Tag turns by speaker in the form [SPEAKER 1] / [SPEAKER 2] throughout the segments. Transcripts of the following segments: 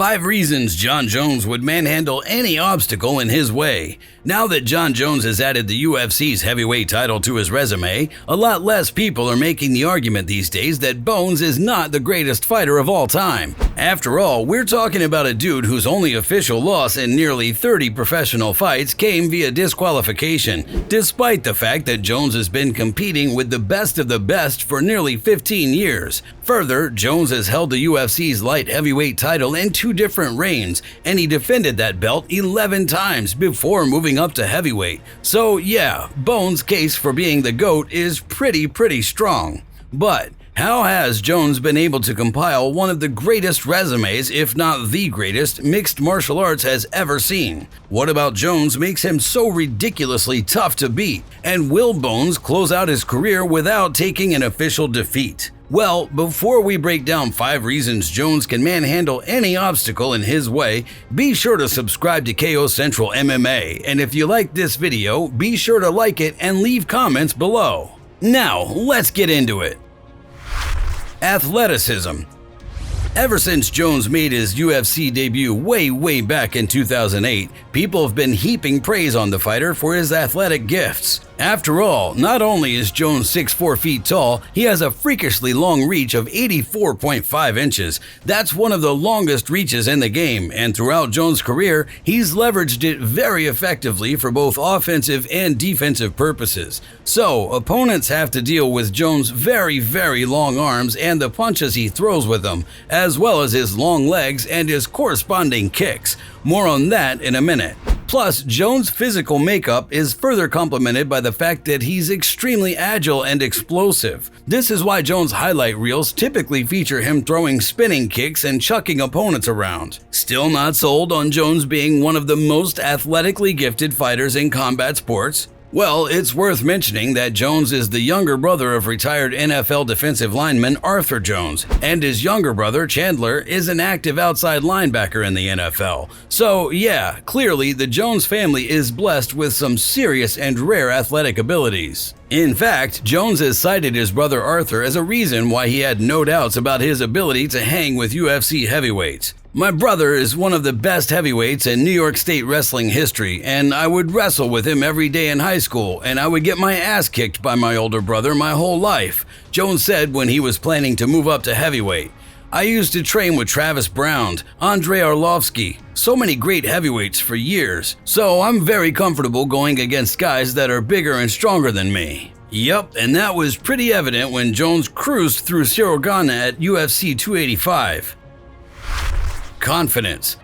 [SPEAKER 1] 5 reasons Jon Jones would manhandle any obstacle in his way. Now that Jon Jones has added the UFC's heavyweight title to his resume, a lot less people are making the argument these days that Bones is not the greatest fighter of all time. After all, we're talking about a dude whose only official loss in nearly 30 professional fights came via disqualification, despite the fact that Jones has been competing with the best of the best for nearly 15 years. Further, Jones has held the UFC's light heavyweight title in 2 different reigns, and he defended that belt 11 times before moving up to heavyweight. So yeah, Bones' case for being the GOAT is pretty strong. But how has Jones been able to compile one of the greatest resumes, if not the greatest, mixed martial arts has ever seen? What about Jones makes him so ridiculously tough to beat? And will Bones close out his career without taking an official defeat? Well, before we break down 5 reasons Jones can manhandle any obstacle in his way, be sure to subscribe to KO Central MMA, and if you like this video, be sure to like it and leave comments below. Now, let's get into it. Athleticism. Ever since Jones made his UFC debut way back in 2008, people have been heaping praise on the fighter for his athletic gifts. After all, not only is Jones 6'4" feet tall, he has a freakishly long reach of 84.5 inches. That's one of the longest reaches in the game, and throughout Jones' career, he's leveraged it very effectively for both offensive and defensive purposes. So, opponents have to deal with Jones' very long arms and the punches he throws with them, as well as his long legs and his corresponding kicks. More on that in a minute. Plus, Jones' physical makeup is further complemented by the fact that he's extremely agile and explosive. This is why Jones' highlight reels typically feature him throwing spinning kicks and chucking opponents around. Still not sold on Jones being one of the most athletically gifted fighters in combat sports? Well, it's worth mentioning that Jones is the younger brother of retired NFL defensive lineman Arthur Jones, and his younger brother Chandler is an active outside linebacker in the NFL. So yeah, clearly the Jones family is blessed with some serious and rare athletic abilities. In fact, Jones has cited his brother Arthur as a reason why he had no doubts about his ability to hang with UFC heavyweights. "My brother is one of the best heavyweights in New York State wrestling history, and I would wrestle with him every day in high school, and I would get my ass kicked by my older brother my whole life," Jones said when he was planning to move up to heavyweight. "I used to train with Travis Brown, Andrei Arlovsky, so many great heavyweights for years, so I'm very comfortable going against guys that are bigger and stronger than me." Yup, and that was pretty evident when Jones cruised through Cyril Gane at UFC 285. Confidence.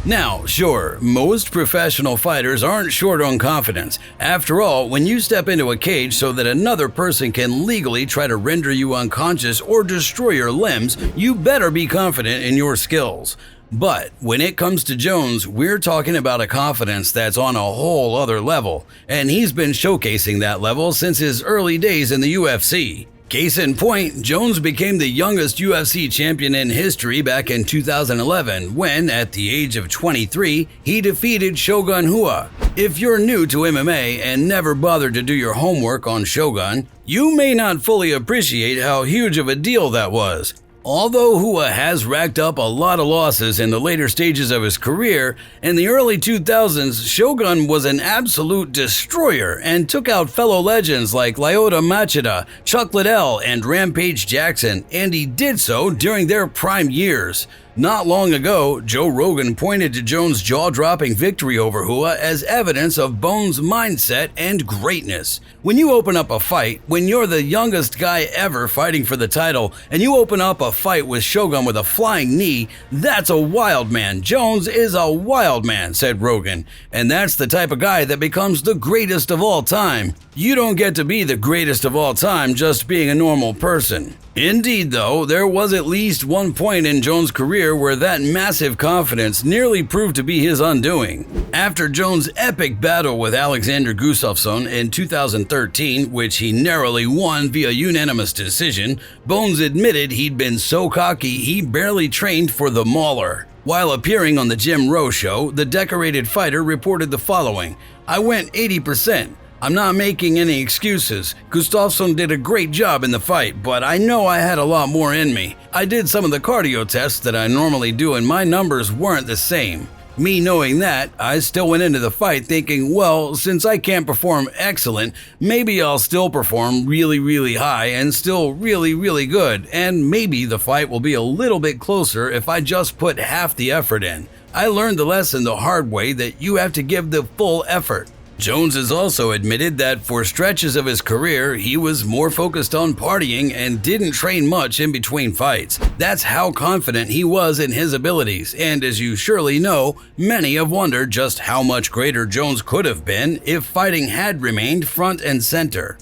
[SPEAKER 1] Now, sure, most professional fighters aren't short on confidence. After all, when you step into a cage so that another person can legally try to render you unconscious or destroy your limbs, you better be confident in your skills. But when it comes to Jones, we're talking about a confidence that's on a whole other level, and he's been showcasing that level since his early days in the UFC. Case in point, Jones became the youngest UFC champion in history back in 2011 when, at the age of 23, he defeated Shogun Rua. If you're new to MMA and never bothered to do your homework on Shogun, you may not fully appreciate how huge of a deal that was. Although Rua has racked up a lot of losses in the later stages of his career, in the early 2000s, Shogun was an absolute destroyer and took out fellow legends like Lyoto Machida, Chuck Liddell, and Rampage Jackson, and he did so during their prime years. Not long ago, Joe Rogan pointed to Jones' jaw-dropping victory over Rua as evidence of Bones' mindset and greatness. When you open up a fight, when you're the youngest guy ever fighting for the title, and you open up a fight with Shogun with a flying knee, that's a wild man. Jones is a wild man, said Rogan, and that's the type of guy that becomes the greatest of all time. You don't get to be the greatest of all time just being a normal person. Indeed, though, there was at least one point in Jones' career where that massive confidence nearly proved to be his undoing. After Jones' epic battle with Alexander Gustafsson in 2013, which he narrowly won via unanimous decision, Bones admitted he'd been so cocky he barely trained for the Mauler. While appearing on the Jim Rowe Show, the decorated fighter reported the following: "I went 80%. I'm not making any excuses. Gustafsson did a great job in the fight, but I know I had a lot more in me. I did some of the cardio tests that I normally do and my numbers weren't the same. Me knowing that, I still went into the fight thinking, well, since I can't perform excellent, maybe I'll still perform really high and still really good, and maybe the fight will be a little bit closer if I just put half the effort in. I learned the lesson the hard way that you have to give the full effort. Jones has also admitted that for stretches of his career, he was more focused on partying and didn't train much in between fights. That's how confident he was in his abilities, and as you surely know, many have wondered just how much greater Jones could have been if fighting had remained front and center.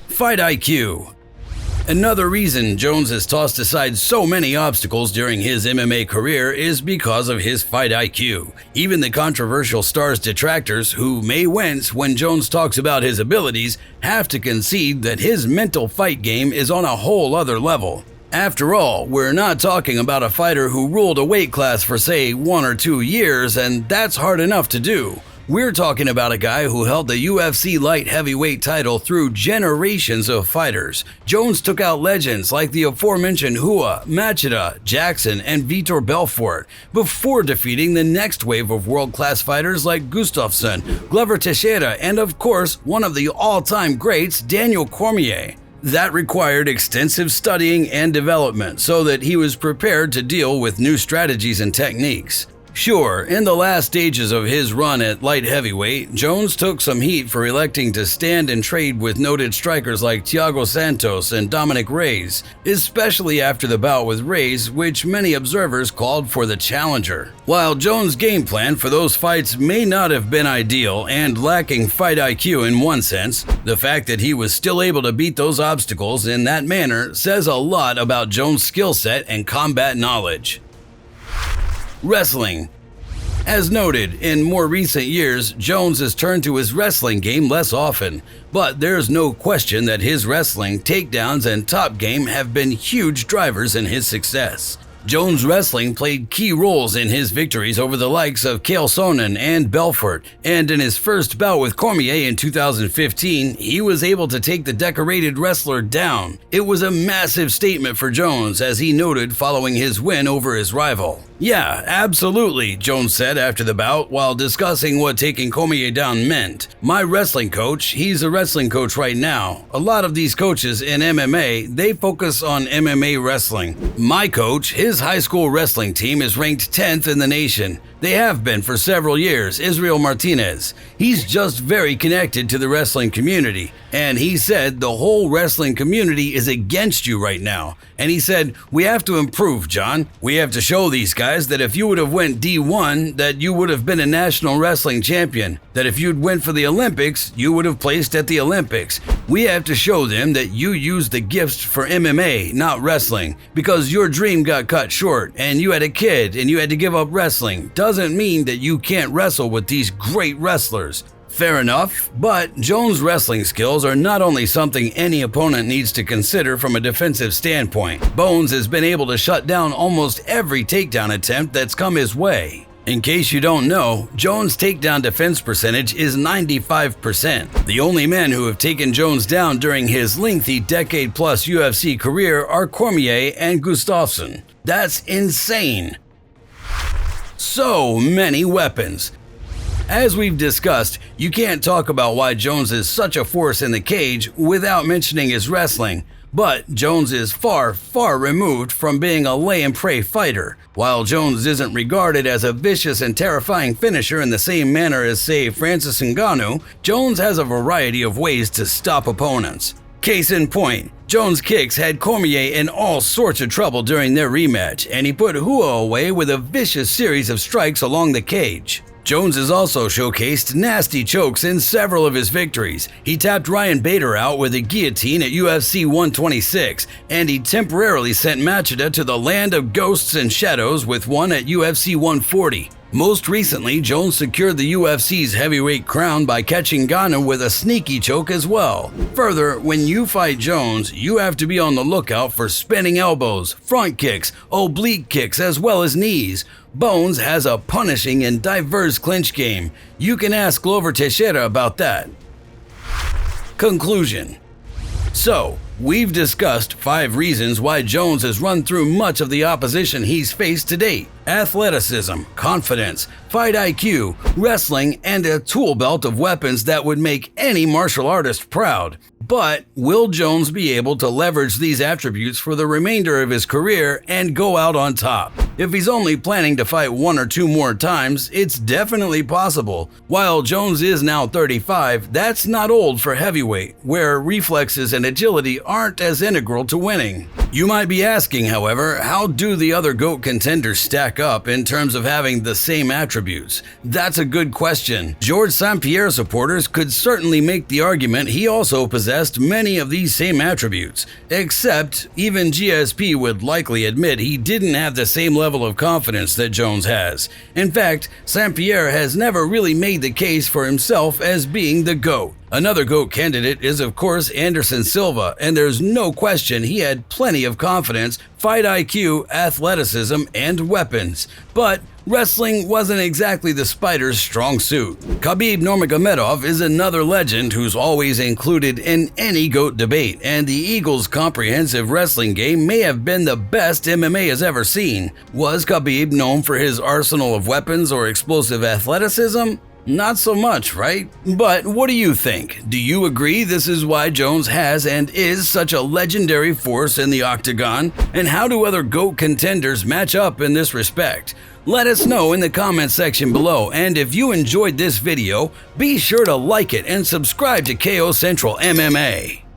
[SPEAKER 1] Fight IQ. Another reason Jones has tossed aside so many obstacles during his MMA career is because of his fight IQ. Even the controversial star's detractors, who may wince when Jones talks about his abilities, have to concede that his mental fight game is on a whole other level. After all, we're not talking about a fighter who ruled a weight class for say 1 or 2 years, and that's hard enough to do. We're talking about a guy who held the UFC light heavyweight title through generations of fighters. Jones took out legends like the aforementioned Hua, Machida, Jackson, and Vitor Belfort before defeating the next wave of world-class fighters like Gustafsson, Glover Teixeira, and of course, one of the all-time greats, Daniel Cormier. That required extensive studying and development so that he was prepared to deal with new strategies and techniques. Sure, in the last stages of his run at light heavyweight, Jones took some heat for electing to stand and trade with noted strikers like Thiago Santos and Dominic Reyes, especially after the bout with Reyes, which many observers called for the challenger. While Jones' game plan for those fights may not have been ideal and lacking fight IQ in one sense, the fact that he was still able to beat those obstacles in that manner says a lot about Jones' skill set and combat knowledge. Wrestling. As noted, in more recent years, Jones has turned to his wrestling game less often, but there's no question that his wrestling, takedowns, and top game have been huge drivers in his success. Jones' wrestling played key roles in his victories over the likes of Chael Sonnen and Belfort, and in his first bout with Cormier in 2015, he was able to take the decorated wrestler down. It was a massive statement for Jones, as he noted following his win over his rival. "Yeah, absolutely," Jones said after the bout while discussing what taking Cormier down meant. "My wrestling coach, he's a wrestling coach right now. A lot of these coaches in MMA, they focus on MMA wrestling. My coach, his high school wrestling team is ranked 10th in the nation. They have been for several years, Israel Martinez. He's just very connected to the wrestling community. And he said the whole wrestling community is against you right now. And he said, we have to improve, John. We have to show these guys that if you would have went D1, that you would have been a national wrestling champion. That if you'd went for the Olympics, you would have placed at the Olympics. We have to show them that you used the gifts for MMA, not wrestling. Because your dream got cut short, and you had a kid, and you had to give up wrestling. Doesn't mean that you can't wrestle with these great wrestlers." Fair enough, but Jones' wrestling skills are not only something any opponent needs to consider from a defensive standpoint. Bones has been able to shut down almost every takedown attempt that's come his way. In case you don't know, Jones' takedown defense percentage is 95%. The only men who have taken Jones down during his lengthy decade-plus UFC career are Cormier and Gustafsson. That's insane. So many weapons. As we've discussed, you can't talk about why Jones is such a force in the cage without mentioning his wrestling. But Jones is far removed from being a lay-and-pray fighter. While Jones isn't regarded as a vicious and terrifying finisher in the same manner as, say, Francis Ngannou, Jones has a variety of ways to stop opponents. Case in point, Jones' kicks had Cormier in all sorts of trouble during their rematch, and he put Hua away with a vicious series of strikes along the cage. Jones has also showcased nasty chokes in several of his victories. He tapped Ryan Bader out with a guillotine at UFC 126, and he temporarily sent Machida to the land of ghosts and shadows with one at UFC 140. Most recently, Jones secured the UFC's heavyweight crown by catching Ngannou with a sneaky choke as well. Further, when you fight Jones, you have to be on the lookout for spinning elbows, front kicks, oblique kicks, as well as knees. Bones has a punishing and diverse clinch game. You can ask Glover Teixeira about that. Conclusion. So, we've discussed 5 reasons why Jones has run through much of the opposition he's faced to date: athleticism, confidence, fight IQ, wrestling, and a tool belt of weapons that would make any martial artist proud. But will Jones be able to leverage these attributes for the remainder of his career and go out on top? If he's only planning to fight 1 or 2 more times, it's definitely possible. While Jones is now 35, that's not old for heavyweight, where reflexes and agility aren't as integral to winning. You might be asking, however, how do the other GOAT contenders stack up in terms of having the same attributes? That's a good question. Georges St-Pierre supporters could certainly make the argument he also possessed many of these same attributes, except even GSP would likely admit he didn't have the same level of confidence that Jones has. In fact, St-Pierre has never really made the case for himself as being the GOAT. Another GOAT candidate is of course Anderson Silva, and there's no question he had plenty of confidence, fight IQ, athleticism, and weapons. But wrestling wasn't exactly the Spider's strong suit. Khabib Nurmagomedov is another legend who's always included in any GOAT debate, and the Eagles' comprehensive wrestling game may have been the best MMA has ever seen. Was Khabib known for his arsenal of weapons or explosive athleticism? Not so much, right? But what do you think? Do you agree this is why Jones has and is such a legendary force in the octagon? And how do other GOAT contenders match up in this respect? Let us know in the comment section below, and if you enjoyed this video, be sure to like it and subscribe to KO Central MMA.